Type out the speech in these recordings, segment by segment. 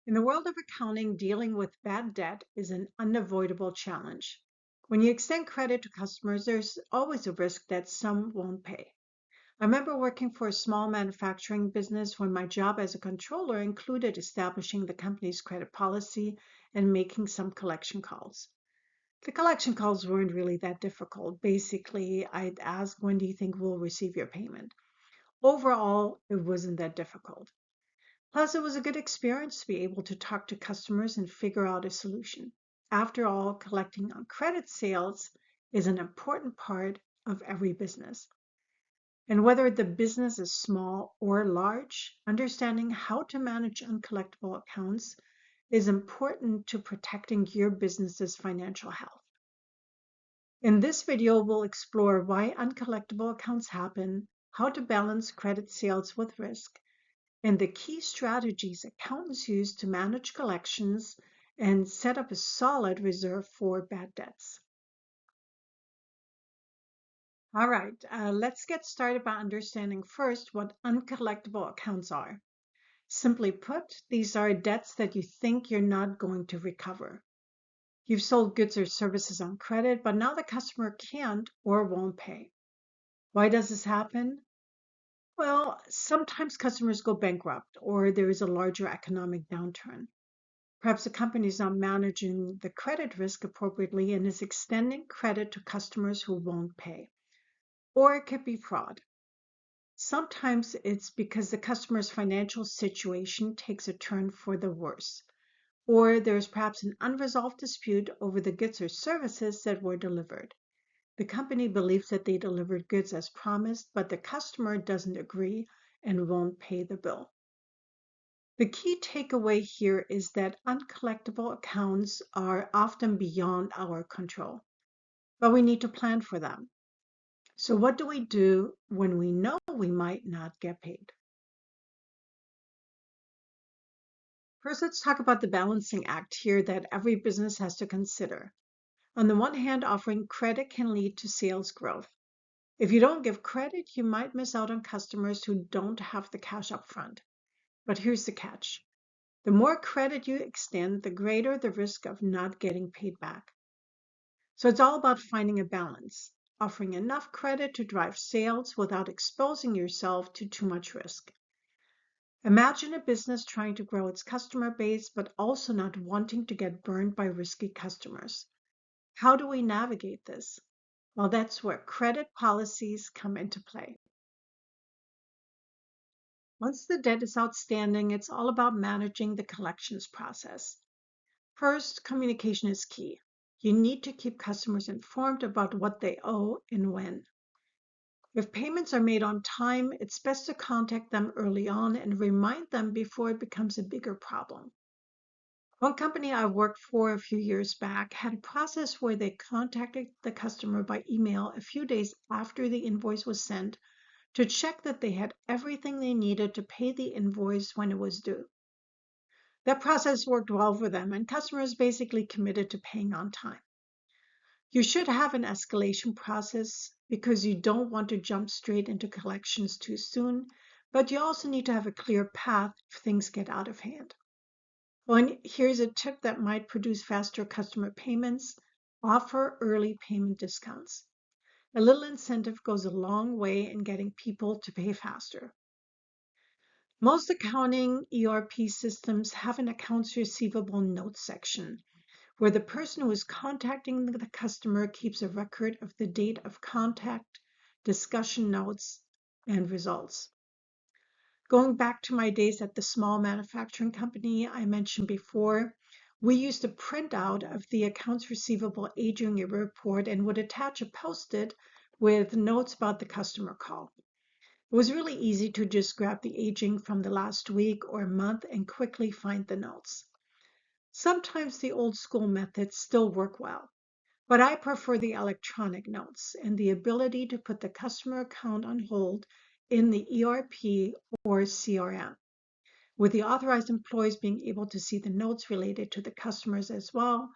In the world of accounting, dealing with bad debt is an unavoidable challenge. When you extend credit to customers, there's always a risk that some won't pay. I remember working for a small manufacturing business when my job as a controller included establishing the company's credit policy and making some collection calls. The collection calls weren't really that difficult. Basically, I'd ask, when do you think we'll receive your payment? Overall, it wasn't that difficult. Plus, it was a good experience to be able to talk to customers and figure out a solution. After all, collecting on credit sales is an important part of every business. And whether the business is small or large, understanding how to manage uncollectible accounts is important to protecting your business's financial health. In this video, we'll explore why uncollectible accounts happen, how to balance credit sales with risk, and the key strategies accountants use to manage collections and set up a solid reserve for bad debts. All right, let's get started by understanding first what uncollectible accounts are. Simply put, these are debts that you think you're not going to recover. You've sold goods or services on credit, but now the customer can't or won't pay. Why does this happen? Well, sometimes customers go bankrupt or there is a larger economic downturn. Perhaps the company is not managing the credit risk appropriately and is extending credit to customers who won't pay. Or it could be fraud. Sometimes it's because the customer's financial situation takes a turn for the worse. Or there's perhaps an unresolved dispute over the goods or services that were delivered. The company believes that they delivered goods as promised, but the customer doesn't agree and won't pay the bill. The key takeaway here is that uncollectible accounts are often beyond our control, but we need to plan for them. So what do we do when we know we might not get paid? First, let's talk about the balancing act here that every business has to consider. On the one hand, offering credit can lead to sales growth. If you don't give credit, you might miss out on customers who don't have the cash up front. But here's the catch. The more credit you extend, the greater the risk of not getting paid back. So it's all about finding a balance, offering enough credit to drive sales without exposing yourself to too much risk. Imagine a business trying to grow its customer base, but also not wanting to get burned by risky customers. How do we navigate this? Well, that's where credit policies come into play. Once the debt is outstanding, it's all about managing the collections process. First, communication is key. You need to keep customers informed about what they owe and when. If payments are made on time, it's best to contact them early on and remind them before it becomes a bigger problem. One company I worked for a few years back had a process where they contacted the customer by email a few days after the invoice was sent to check that they had everything they needed to pay the invoice when it was due. That process worked well for them, and customers basically committed to paying on time. You should have an escalation process because you don't want to jump straight into collections too soon, but you also need to have a clear path if things get out of hand. Well, and here's a tip that might produce faster customer payments: offer early payment discounts. A little incentive goes a long way in getting people to pay faster. Most accounting ERP systems have an accounts receivable notes section where the person who is contacting the customer keeps a record of the date of contact, discussion notes, and results. Going back to my days at the small manufacturing company I mentioned before, we used a printout of the accounts receivable aging report and would attach a Post-it with notes about the customer call. It was really easy to just grab the aging from the last week or month and quickly find the notes. Sometimes the old school methods still work well, but I prefer the electronic notes and the ability to put the customer account on hold in the ERP or CRM, with the authorized employees being able to see the notes related to the customers as well,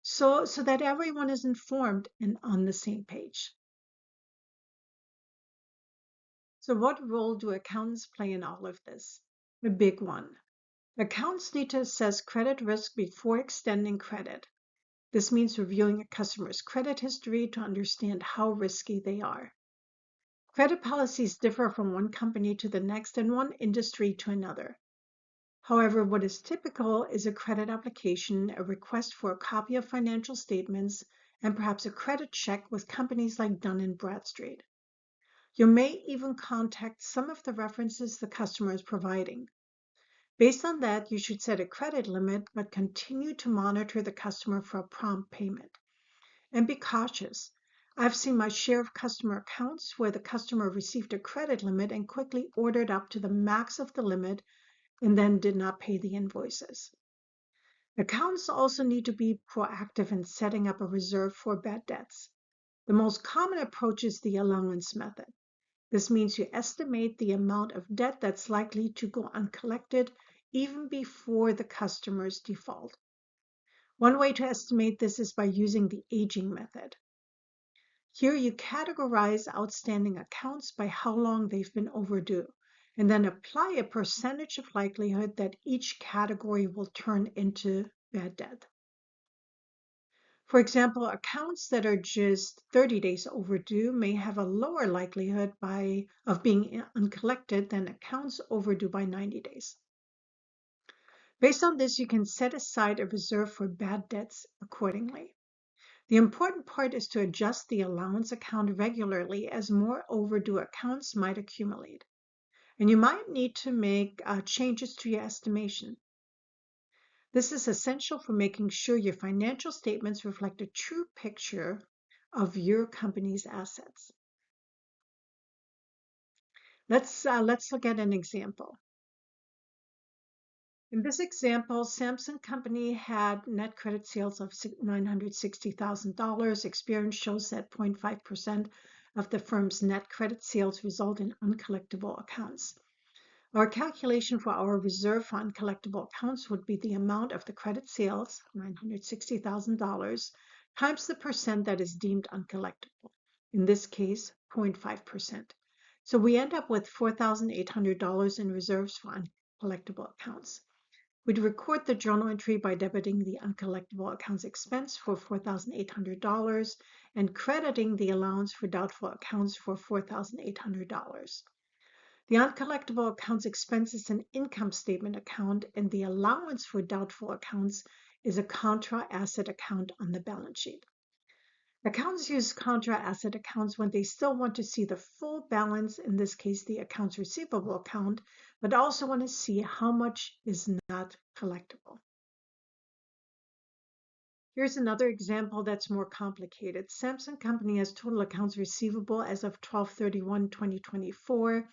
so that everyone is informed and on the same page. So what role do accountants play in all of this? A big one. Accounts need to assess credit risk before extending credit. This means reviewing a customer's credit history to understand how risky they are. Credit policies differ from one company to the next and one industry to another. However, what is typical is a credit application, a request for a copy of financial statements, and perhaps a credit check with companies like Dun & Bradstreet. You may even contact some of the references the customer is providing. Based on that, you should set a credit limit, but continue to monitor the customer for a prompt payment. And be cautious. I've seen my share of customer accounts where the customer received a credit limit and quickly ordered up to the max of the limit and then did not pay the invoices. Accounts also need to be proactive in setting up a reserve for bad debts. The most common approach is the allowance method. This means you estimate the amount of debt that's likely to go uncollected even before the customer's default. One way to estimate this is by using the aging method. Here you categorize outstanding accounts by how long they've been overdue, and then apply a percentage of likelihood that each category will turn into bad debt. For example, accounts that are just 30 days overdue may have a lower likelihood of being uncollected than accounts overdue by 90 days. Based on this, you can set aside a reserve for bad debts accordingly. The important part is to adjust the allowance account regularly as more overdue accounts might accumulate. And you might need to make changes to your estimation. This is essential for making sure your financial statements reflect a true picture of your company's assets. Let's look at an example. In this example, Samsung Company had net credit sales of $960,000. Experience shows that 0.5% of the firm's net credit sales result in uncollectible accounts. Our calculation for our reserve for uncollectible accounts would be the amount of the credit sales, $960,000, times the percent that is deemed uncollectible, in this case, 0.5%. So we end up with $4,800 in reserves for uncollectible accounts. We'd record the journal entry by debiting the uncollectible accounts expense for $4,800 and crediting the allowance for doubtful accounts for $4,800. The uncollectible accounts expense is an income statement account, and the allowance for doubtful accounts is a contra asset account on the balance sheet. Accountants use contra asset accounts when they still want to see the full balance, in this case, the accounts receivable account, but also want to see how much is not collectible. Here's another example that's more complicated. Samsung Company has total accounts receivable as of 12/31/2024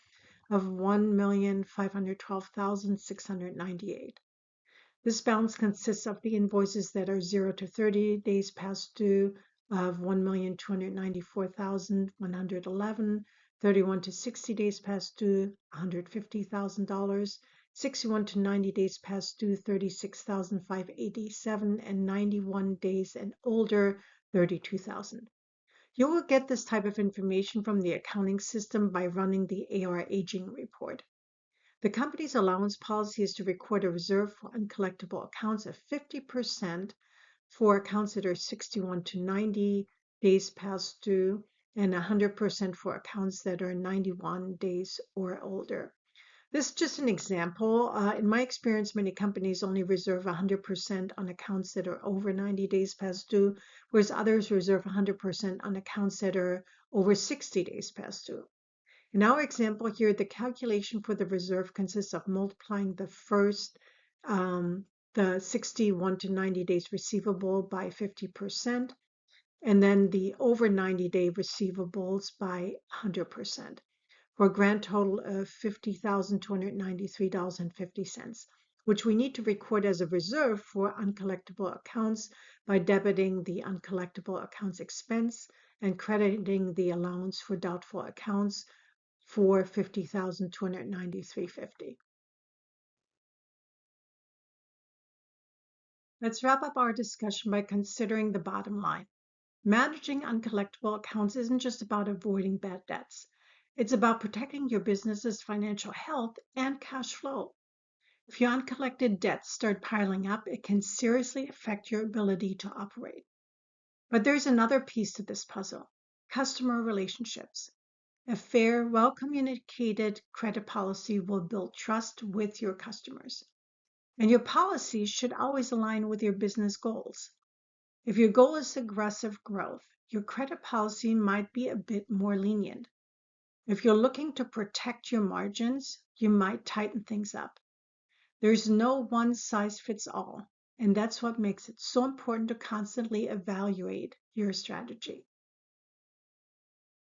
of $1,512,698. This balance consists of the invoices that are 0 to 30 days past due of $1,294,111, 31 to 60 days past due, $150,000, 61 to 90 days past due, $36,587, and 91 days and older, $32,000. You will get this type of information from the accounting system by running the AR aging report. The company's allowance policy is to record a reserve for uncollectible accounts of 50% for accounts that are 61 to 90 days past due and 100% for accounts that are 91 days or older. This is just an example. In my experience, many companies only reserve 100% on accounts that are over 90 days past due, whereas others reserve 100% on accounts that are over 60 days past due. In our example here, the calculation for the reserve consists of multiplying the 61 to 90 days receivable by 50%, and then the over 90-day receivables by 100%. For a grand total of $50,293.50, which we need to record as a reserve for uncollectible accounts by debiting the uncollectible accounts expense and crediting the allowance for doubtful accounts for $50,293.50. Let's wrap up our discussion by considering the bottom line. Managing uncollectible accounts isn't just about avoiding bad debts. It's about protecting your business's financial health and cash flow. If your uncollected debts start piling up, it can seriously affect your ability to operate. But there's another piece to this puzzle: customer relationships. A fair, well communicated credit policy will build trust with your customers. And your policy should always align with your business goals. If your goal is aggressive growth, your credit policy might be a bit more lenient. If you're looking to protect your margins, you might tighten things up. There's no one size fits all, and that's what makes it so important to constantly evaluate your strategy.